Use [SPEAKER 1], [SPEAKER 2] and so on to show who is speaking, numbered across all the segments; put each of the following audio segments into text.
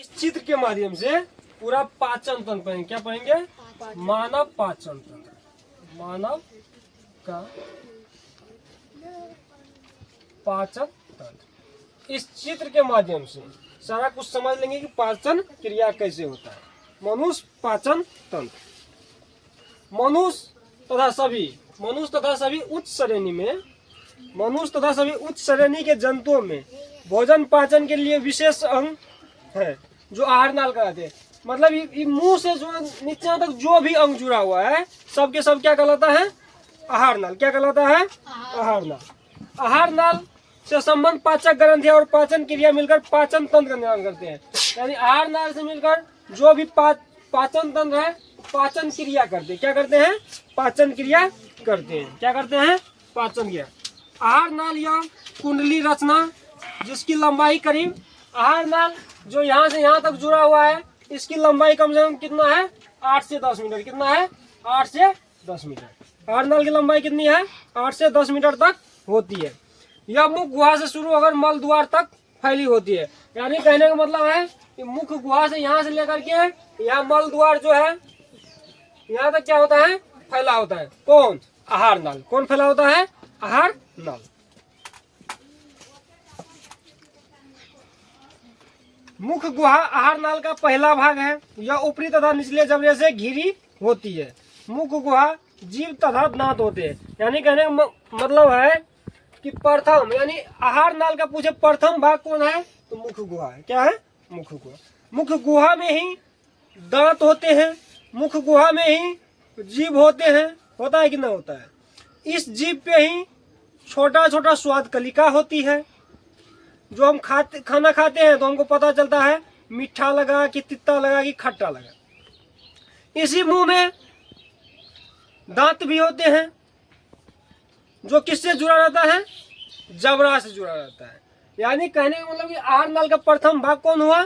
[SPEAKER 1] इस चित्र के माध्यम से पूरा पाचन तंत्र पढ़ेंगे। क्या पढ़ेंगे? मानव पाचन तंत्र, मानव का पाचन तंत्र। इस चित्र के माध्यम से सारा कुछ समझ लेंगे कि पाचन क्रिया कैसे होता है। मनुष्य पाचन तंत्र, मनुष्य तथा सभी उच्च श्रेणी में, मनुष्य तथा सभी उच्च श्रेणी के जंतुओं में भोजन पाचन के लिए विशेष अंग है जो आहार नाल कहलाते हैं। मतलब ये मुंह से जो नीचे तक जो भी अंग जुड़ा हुआ है सब के सब क्या कहलाता है? आहार नाल। क्या कहलाता है? आहार नाल। आहार नाल से संबंध पाचक ग्रंथियां और पाचन क्रिया मिलकर पाचन तंत्र का निर्माण करते हैं। यानी आहार नाल से मिलकर जो भी पाचन तंत्र है पाचन क्रिया करते हैं। क्या करते हैं? पाचन क्रिया करते हैं। क्या करते हैं? पाचन क्रिया। आहार नाल या कुंडली रचना जिसकी लंबाई करीब, आहार नाल जो यहाँ से यहाँ तक जुड़ा हुआ है इसकी लंबाई कम से कम कितना है? 8 से 10 मीटर। कितना है? 8 से 10 मीटर। आहार नाल की लंबाई कितनी है? 8 से 10 मीटर तक होती है। यह मुख गुहा से शुरू होकर मल द्वार तक फैली होती है। यानी कहने का मतलब है कि मुख गुहा से यहाँ से लेकर के यहाँ मल द्वार जो है यहाँ तक क्या होता है? फैला होता है। कौन? आहार नाल। कौन फैला होता है? आहार नाल। मुख गुहा आहार नाल का पहला भाग है। यह ऊपरी तथा निचले जबड़े से घिरी होती है। मुख गुहा जीभ तथा दांत होते हैं। यानी कहने का मतलब है कि प्रथम, यानी आहार नाल का पूछे प्रथम भाग कौन है तो मुख गुहा है। क्या है? मुख गुहा। मुख गुहा में ही दांत होते हैं, मुख गुहा में ही जीभ होते हैं। होता है कि नहीं होता है? इस जीभ पे ही छोटा छोटा स्वाद कलिका होती है। जो हम खाना खाते हैं तो हमको पता चलता है मीठा लगा कि तित्ता लगा कि खट्टा लगा। इसी मुंह में दांत भी होते हैं जो किससे जुड़ा रहता है? जबड़ा से जुड़ा रहता है। यानी कहने का मतलब कि आहार नाल का प्रथम भाग कौन हुआ?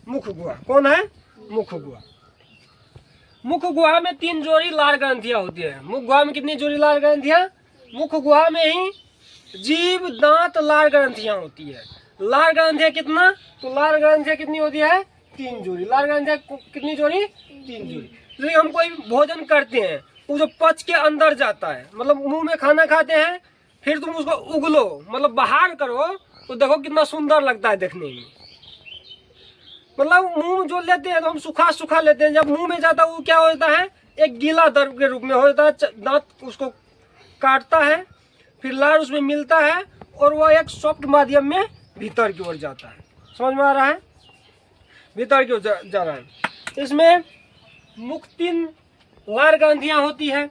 [SPEAKER 1] मुख गुहा। कौन है? मुख गुहा। मुख गुहा में 3 जोड़ी लार ग्रंथियां होती है। मुख गुहा में कितनी जोड़ी लार ग्रंथियां? मुख गुहा में ही जीभ दांत लार ग्रंथियां होती है। लार ग्रंथियां कितना? तो लार ग्रंथियां कितनी होती है? 3 जोड़ी। लार ग्रंथियां कितनी जोड़ी? 3 जोड़ी। तो हम कोई भोजन करते हैं वो जो पच के अंदर जाता है, मतलब मुंह में खाना खाते हैं फिर तुम उसको उगलो, मतलब बाहर करो तो देखो कितना सुंदर लगता है देखने में। मतलब मुंह में जो लेते हैं तो हम सूखा सूखा लेते हैं, जब मुंह में जाता है वो क्या होता है? एक गीला द्रव के रूप में होता है। दांत उसको काटता है, फिर लार उसमें मिलता है और वह एक सॉफ्ट माध्यम में भीतर की ओर जाता है। समझ में आ रहा है? भीतर की ओर जा रहा है। इसमें मुख्य 3 लार ग्रंथियां होती है।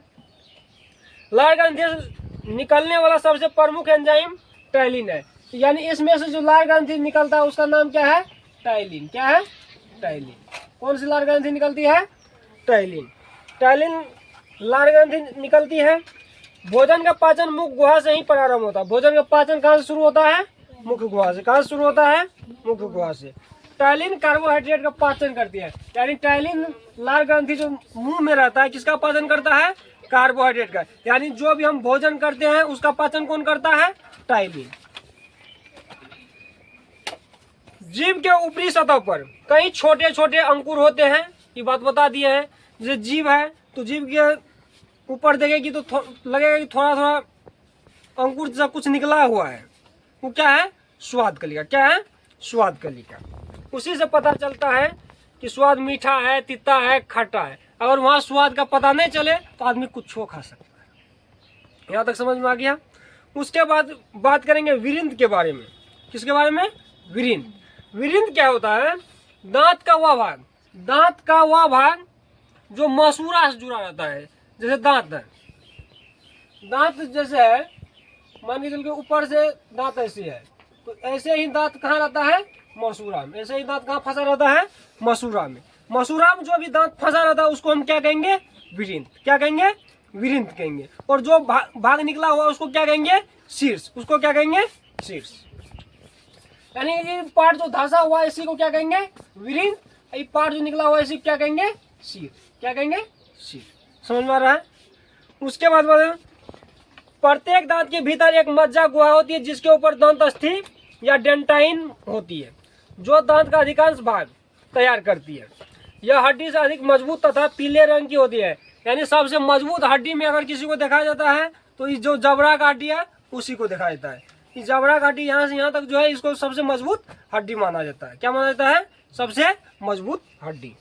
[SPEAKER 1] लार ग्रंथियां निकलने वाला सबसे प्रमुख एंजाइम टाइलिन है। यानी इसमें से जो लार ग्रंथि निकलता है उसका नाम क्या है? टाइलिन। क्या है? टाइलिन। कौन सी लार ग्रंथि निकलती है? टाइलिन। टाइलिन लार ग्रंथि निकलती है। भोजन का पाचन मुख गुहा से ही प्रारंभ होता है। भोजन का पाचन कहाँ से शुरू होता है? मुख गुहा से। कहाँ से शुरू होता है? मुख गुहा से। टाइलिन कार्बोहाइड्रेट का पाचन करती है। यानी टाइलिन लार ग्रंथि जो मुंह में रहता है किसका पाचन करता है? कार्बोहाइड्रेट का। यानी जो भी हम भोजन करते हैं उसका पाचन कौन करता है? टाइलिन। जीभ के ऊपरी सतह पर कई छोटे छोटे अंकुर होते हैं। ये बात बता दिए हैं। जैसे जीभ है तो जीभ के ऊपर देखेगी तो लगेगा कि थोड़ा थोड़ा अंकुर जैसा कुछ निकला हुआ है। वो क्या है? स्वाद कलिका। क्या है? स्वाद कलिका। उसी से पता चलता है कि स्वाद मीठा है, तीता है, खट्टा है। अगर वहां स्वाद का पता नहीं चले तो आदमी कुछ खा सकता है। यहाँ तक समझ में आ गया? उसके बाद बात करेंगे विरिंद के बारे में। किसके बारे में? विरिंद। विरिंद क्या होता है? दांत का वह भाग, दांत का वह भाग जो मसूड़ा से जुड़ा रहता है। जैसे दांत है, दांत जैसे है, मान के चल के ऊपर से दांत ऐसे है तो ऐसे ही दांत कहाँ रहता है? मसूड़ा में। ऐसे ही दांत कहाँ फंसा रहता है? मसूड़ा में। मसूड़ा में जो भी दांत फंसा रहता है उसको हम क्या कहेंगे? विरिंद। क्या कहेंगे? विरिंद कहेंगे। और जो भाग निकला हुआ उसको क्या कहेंगे? शीर्ष। उसको क्या कहेंगे? शीर्ष। यानी ये पार्ट जो धंसा हुआ है इसी को क्या कहेंगे? विरिंद। ये पार्ट जो निकला हुआ है इसी को क्या कहेंगे? शीर। क्या कहेंगे? शीर। समझ में आ रहा है? उसके बाद प्रत्येक दांत के भीतर एक मज्जा गुहा होती है जिसके ऊपर दंत अस्थि या डेंटाइन होती है। जो दांत का अधिकांश भाग तैयार करती है। यह हड्डी से अधिक मजबूत तथा पीले रंग की होती है। यानी सबसे मजबूत हड्डी में अगर किसी को देखा जाता है तो इस जो जबड़ा का हड्डी है उसी को देखा जाता है। इस जबड़ा का हड्डी यहाँ से यहाँ तक जो है इसको सबसे मजबूत हड्डी माना जाता है। क्या माना जाता है? सबसे मजबूत हड्डी।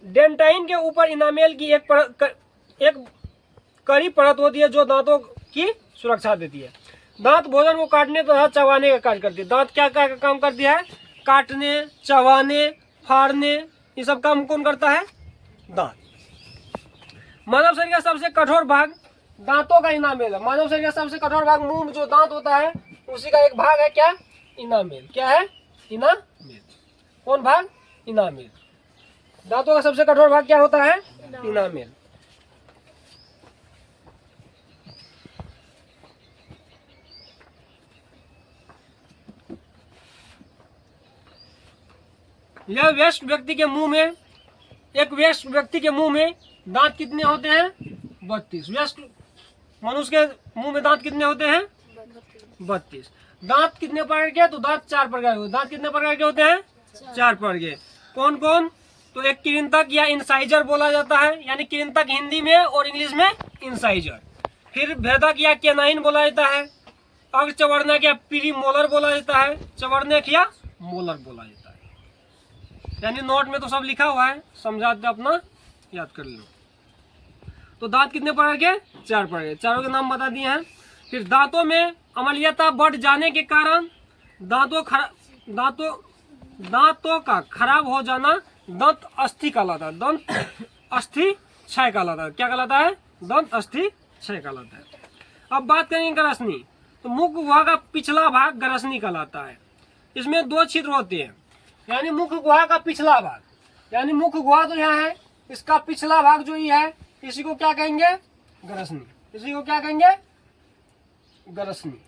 [SPEAKER 1] डेंटाइन के ऊपर इनामेल की एक कड़ी परत होती है जो दांतों की सुरक्षा देती है। दांत भोजन को काटने तथा चबाने का कार्य करती है। दांत क्या क्या काम करती है? काटने, चबाने, फाड़ने, ये सब काम कौन करता है? दांत। मानव शरीर का सबसे कठोर भाग दांतों का इनामेल है। मानव शरीर का सबसे कठोर भाग मुंह में जो दांत होता है उसी का एक भाग है क्या? इनामेल। क्या है? इनामेल। कौन भाग? इनामेल। दांतों का सबसे कठोर भाग क्या होता है? इनामेल। यह वयस्क व्यक्ति के मुंह में दांत कितने होते हैं? 32। वयस्क मनुष्य के मुंह में दांत कितने होते हैं? 32। दांत कितने प्रकार के? तो दांत 4 प्रकार के। दांत कितने प्रकार के होते हैं? 4 प्रकार के। कौन कौन? तो एक कृंतक या इंसाइजर बोला जाता है, यानी कृंतक हिंदी में और इंग्लिश में इंसाइजर। फिर भेदक या केनाइन बोला जाता है। अग्र चवर्णक या प्रीमोलर बोला जाता है। चवर्णक या मोलर बोला जाता है। यानी नोट में तो सब लिखा हुआ है, समझा दे, अपना याद कर लो। तो दांत कितने प्रकार के? 4 प्रकार के। चारों के नाम बता दिए हैं। फिर दांतों में अम्लीयता बढ़ जाने के कारण दांतों का खराब हो जाना दंत अस्थि कहलाता है। दंत अस्थि क्षय कहलाता है। क्या कहलाता है? दंत अस्थि क्षय कहलाता है। अब बात करेंगे ग्रसनी। तो मुख गुहा का पिछला भाग ग्रसनी कहलाता है। इसमें 2 छिद्र होते हैं, यानी मुख गुहा का पिछला भाग, यानी मुख गुहा तो यहाँ है, इसका पिछला भाग जो ये है इसी को क्या कहेंगे? ग्रसनी। इसी को क्या कहेंगे? ग्रसनी।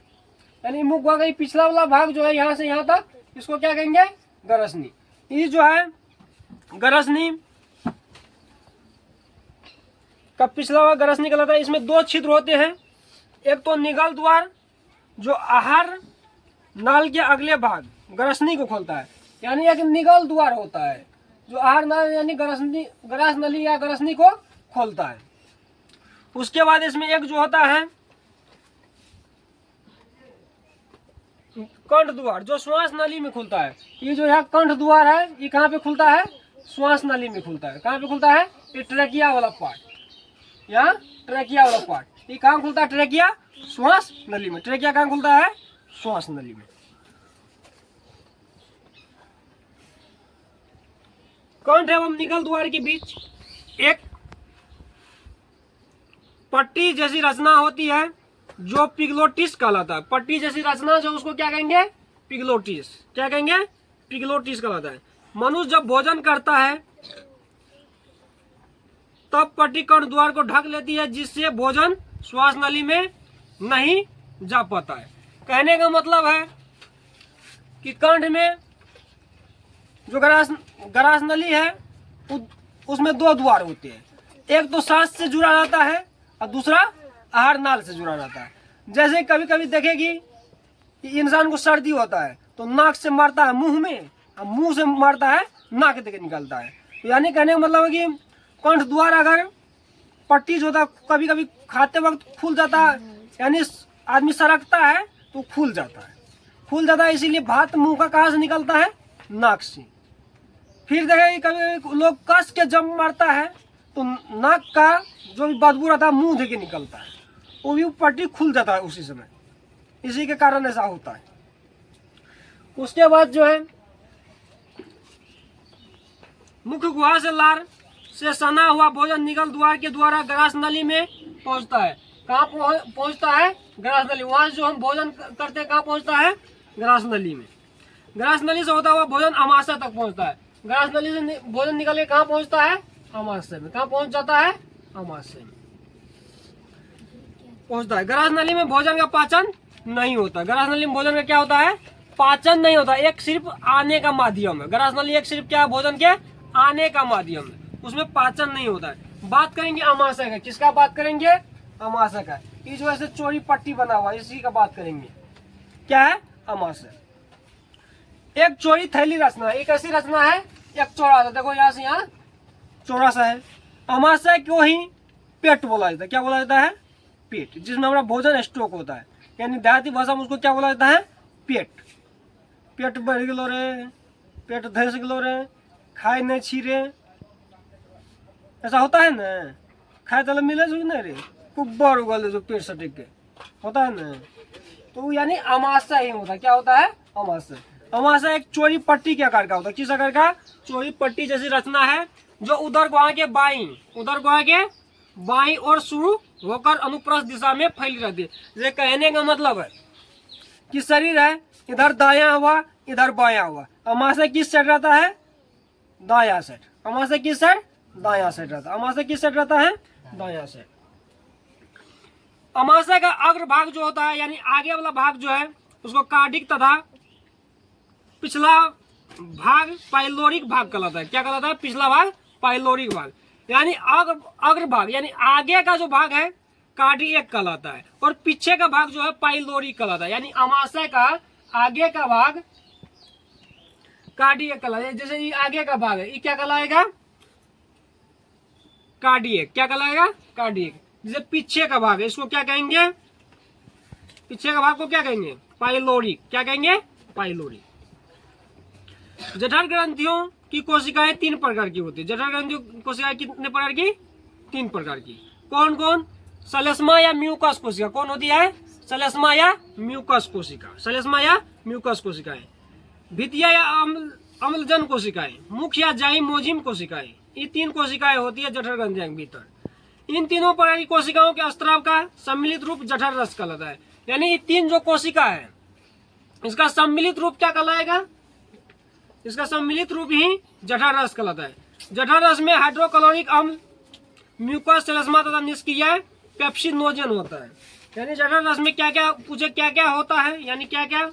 [SPEAKER 1] यानी मुख गुहा का पिछला वाला भाग जो है यहाँ से यहाँ तक, इसको क्या कहेंगे? ग्रसनी। ये जो है ग्रसनी का पिछला भाग ग्रसनी कहलाता है। इसमें 2 छिद्र होते हैं। एक तो निगल द्वार जो आहार नाल के अगले भाग ग्रसनी को खोलता है, यानी एक निगल द्वार होता है जो आहार नाल यानी ग्रास नली या ग्रसनी को खोलता है। उसके बाद इसमें एक जो होता है कंठ द्वार जो श्वास नली में खुलता है। ये जो यहाँ कंठ द्वार है ये कहाँ पे खुलता है? श्वास नली में खुलता है। कहाँ पे खुलता है? ये ट्रेकिया वाला पार्ट, यहाँ ट्रेकिया वाला पार्ट। ये कहाँ खुलता है? ट्रेकिया, श्वास नली में। ट्रेकिया कहाँ खुलता है? श्वास नली में। कंठ एवं निगल द्वार के बीच एक पट्टी जैसी रचना होती है जो पिग्लोटिस कहलाता है। पट्टी जैसी रचना जो उसको क्या कहेंगे? पिग्लोटिस। क्या कहेंगे? पिग्लोटिस कहलाता है। मनुष्य जब भोजन करता है तब पट्टी कंठ द्वार को ढक लेती है जिससे भोजन श्वास नली में नहीं जा पाता है। कहने का मतलब है कि कंठ में जो ग्रास नली है उसमें 2 द्वार होते हैं। एक तो सांस से जुड़ा रहता है और दूसरा आहार नाल से जुड़ा रहता है। जैसे कभी कभी देखेगी कि इंसान को सर्दी होता है तो नाक से मारता है मुंह में और मुंह से मारता है नाक तक निकलता है। तो यानी कहने का मतलब है कि कंठ द्वार अगर पट्टी जो होता है कभी कभी खाते वक्त खुल जाता है, यानी आदमी सरकता है तो खुल जाता है। इसीलिए भात मुंह का कहाँ से निकलता है? नाक से। फिर देखेंगे कभी लोग कस के जब मारता है तो नाक का जो भी बदबू रहता है मुंह से निकलता है, वो भी पट्टी खुल जाता है उसी समय। इसी के कारण ऐसा होता है। उसके बाद जो है मुख्य गुहा से लार से सना हुआ भोजन निगल द्वार के द्वारा ग्रास नली में पहुंचता है। कहाँ पहुंचता है? ग्रास नली। वहां से जो हम भोजन करते हैं कहाँ पहुंचता है? ग्रास नली में। ग्रास नली से होता हुआ भोजन अमाशय तक पहुंचता है। ग्रास नली से भोजन निकल के कहाँ पहुंचता है? अमाशय में। कहाँ पहुंच जाता है? अमाशय में पहुंचता है। ग्रास नली में भोजन का पाचन नहीं होता। ग्रास नली में भोजन का क्या होता है? पाचन नहीं होता। एक सिर्फ आने का माध्यम है। ग्रास नली एक सिर्फ क्या है? भोजन के आने का माध्यम है, उसमें पाचन नहीं होता है। बात करेंगे अमाशय का। किसका बात करेंगे? अमाशय का। ये जो ऐसे चोरी पट्टी बना हुआ इसी का बात करेंगे। क्या है? अमाशय। एक चौड़ी थैली रचना, एक ऐसी रचना है, एक चौड़ा सा, देखो यहाँ से यहाँ चौड़ा सा है। अमाशय को ही पेट बोला जाता है। क्या बोला जाता है? पेट, जिसमें हमारा भोजन स्टॉक होता है, यानी देहाती भाषा में उसको क्या बोला जाता है? पेट। पेट बढ़ गलो रे, पेट धस गलो रे, खाए नहीं छीरे, ऐसा होता है ना। खाए तले मिले जो नहीं रे, कुब्बर उगल जो पेट सटिक के होता है ना, तो यानी अमाशय ही होता है। क्या होता है? अमाशय। अमाशय एक चौड़ी पट्टी के आकार का होता है। किस आकार का? चौड़ी पट्टी जैसी रचना है, जो उदर गुहा के बाईं ओर शुरू होकर अनुप्रस्थ दिशा में फैली रहती है। ये कहने का मतलब है कि शरीर है, इधर दायां हुआ, इधर बायां हुआ। अमाशय किस साइड रहता है? दायां साइड। अमाशय किस साइड? दायां साइड रहता है। अमाशय किस साइड रहता है? दायां साइड। अमाशय का अग्र भाग जो होता है, यानी आगे वाला भाग जो है, उसको कार्डिक तथा पिछला भाग पाइलोरिक भाग कहलाता है। क्या कहलाता है? पिछला भाग पाइलोरिक भाग, यानी अग्र भाग यानी आगे का जो भाग है कार्डियक कहलाता है, और पीछे का भाग जो है पाइलोरिक कहलाता है। यानी अमाशय का आगे का भाग कार्डियक कहलाता है। जैसे ये आगे का भाग है, ये क्या कहलाएगा? कार्डियक। क्या कहलाएगा? कार्डियक। जैसे पीछे का भाग है, इसको क्या कहेंगे? पीछे का भाग को क्या कहेंगे? पाइलोरिक। क्या कहेंगे? पाइलोरिक। जठर ग्रंथियों की कोशिकाएं 3 प्रकार की होती है। जठर ग्रंथियों की कोशिकाएं कितने प्रकार की? 3 प्रकार की। कौन कौन? सलेस्मा या म्यूकस कोशिका। कौन होती है? सलेस्मा या म्यूकस कोशिका। सलेस्मा या म्यूकस कोशिकाएं। भित्तिया या अम्लजन कोशिकाएं। मुख्य या जाइमोजिम कोशिकाएं। ये 3 कोशिकाएं होती है जठर ग्रंथियों के भीतर। इन तीनों प्रकार की कोशिकाओं के स्त्राव का सम्मिलित रूप जठर रस कहलाता है। यानी ये 3 जो कोशिका है, इसका सम्मिलित रूप क्या कहलाएगा? इसका सम्मिलित रूप ही जठर रस कहलाता है। जठर रस में हाइड्रोक्लोरिक अम्ल, म्यूकस, सेलेस्मा तथा निष्क्रिय पेप्सिनोजन होता है। यानी जठर रस में क्या क्या पूछे, क्या क्या होता है, यानी क्या क्या?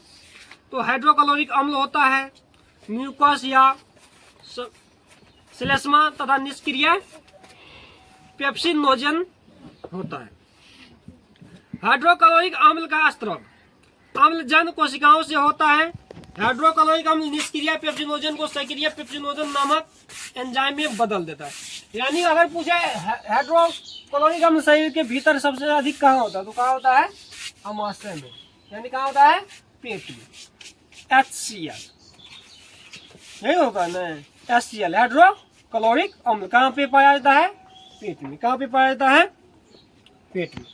[SPEAKER 1] तो हाइड्रोक्लोरिक अम्ल होता है, म्यूकस या सेलेस्मा तथा निष्क्रिय पेप्सिनोजन होता है। हाइड्रोक्लोरिक अम्ल का स्त्राव अम्लजन कोशिकाओं से होता है। हाइड्रोक्लोरिक अम्ल निष्क्रिय पेप्सिनोजन को सक्रिय पेप्सिनोजन नामक एंजाइम में बदल देता है। यानी अगर पूछे हाइड्रोक्लोरिक अम्ल शरीर के भीतर सबसे अधिक कहाँ होता है, तो कहाँ होता है? अमाशय में। यानी कहाँ होता है? पेट में। HCl यही होगा ना, HCl हाइड्रोक्लोरिक अम्ल कहाँ पे पाया जाता है? पेट में। कहाँ पे पाया जाता है? पेट में।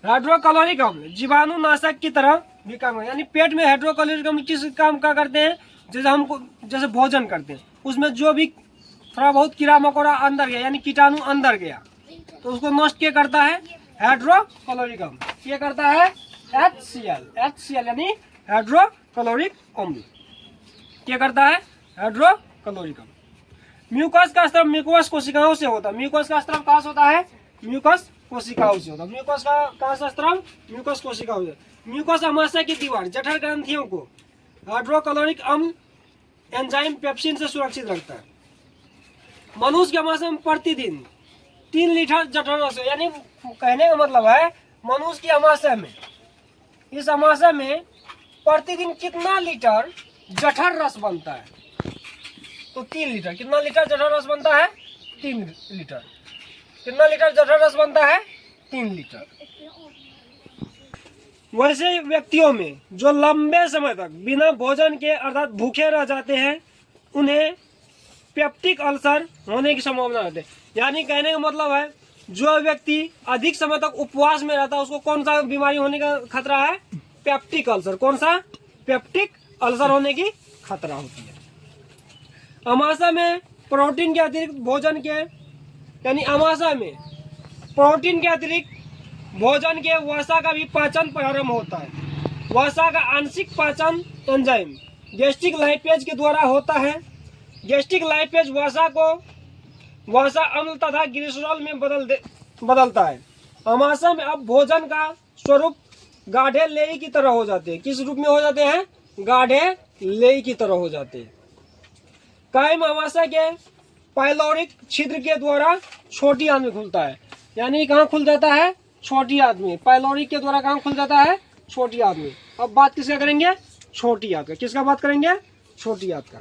[SPEAKER 1] हाइड्रोक्लोरिक अम्ल जीवाणुनाशक की तरह भी काम है। यानी पेट में हाइड्रोक्लोरिक अम्ल किस काम का करते हैं? जैसे भोजन करते हैं, उसमें जो भी थोड़ा बहुत कीड़ा मकोड़ा अंदर गया, यानी कीटाणु अंदर गया, तो उसको नष्ट क्या करता है? हाइड्रोक्लोरिक अम्ल। क्या करता है? HCl यानी हाइड्रोक्लोरिक अम्ल। क्या करता है? हाइड्रोक्लोरिक अम्ल। म्यूकस का स्त्राव म्यूकस कोशिकाओं से होता है। म्यूकस का स्त्राव कहाँ से होता है? म्यूकस कोशिकाओं से होता है। म्यूकस का कहाँ से स्त्राव? म्यूकस कोशिकाओं से। म्यूकस अमाशय की दीवार जठर ग्रंथियों को हाइड्रोक्लोरिक अम्ल एंजाइम पेप्सिन से सुरक्षित रखता है। मनुष्य के अमाशय में प्रतिदिन 3 लीटर जठर रस, यानी कहने का मतलब है मनुष्य की अमाशय में, इस अमाशय में प्रतिदिन कितना लीटर जठर रस बनता है? तो 3 लीटर। कितना लीटर जठर रस बनता है? 3 लीटर। कितना लीटर जठर रस बनता है? 3 लीटर। वैसे व्यक्तियों में जो लंबे समय तक बिना भोजन के अर्थात भूखे रह जाते हैं, उन्हें पेप्टिक अल्सर होने की संभावना होती है। यानी कहने का मतलब है जो व्यक्ति अधिक समय तक उपवास में रहता है, उसको कौन सा बीमारी होने का खतरा है? Peptic ulcer. कौन सा? पेप्टिक अल्सर होने की खतरा होती है। अमाशय में प्रोटीन के अतिरिक्त भोजन के, यानी अमाशय में प्रोटीन के अतिरिक्त भोजन के वसा का भी पाचन प्रारंभ होता है। वसा का आंशिक पाचन एंजाइम गैस्ट्रिक लाइपेज के द्वारा होता है। गैस्ट्रिक लाइपेज वसा अम्ल तथा ग्लिसरॉल में बदलता है। अमाशय में अब भोजन का स्वरूप गाढ़े लेई की तरह हो जाते हैं। किस रूप में हो जाते हैं? गाढ़े लेई की तरह हो जाते हैं। कायम अमाशय के पाइलोरिक छिद्र के द्वारा छोटी आंत में खुलता है। यानी कहाँ खुल जाता है, छोटी आदमी। पाइलोरी के द्वारा कहाँ खुल जाता है, छोटी आदमी। अब बात किसका करेंगे, छोटी आंत का। किसका बात करेंगे, छोटी आंत का।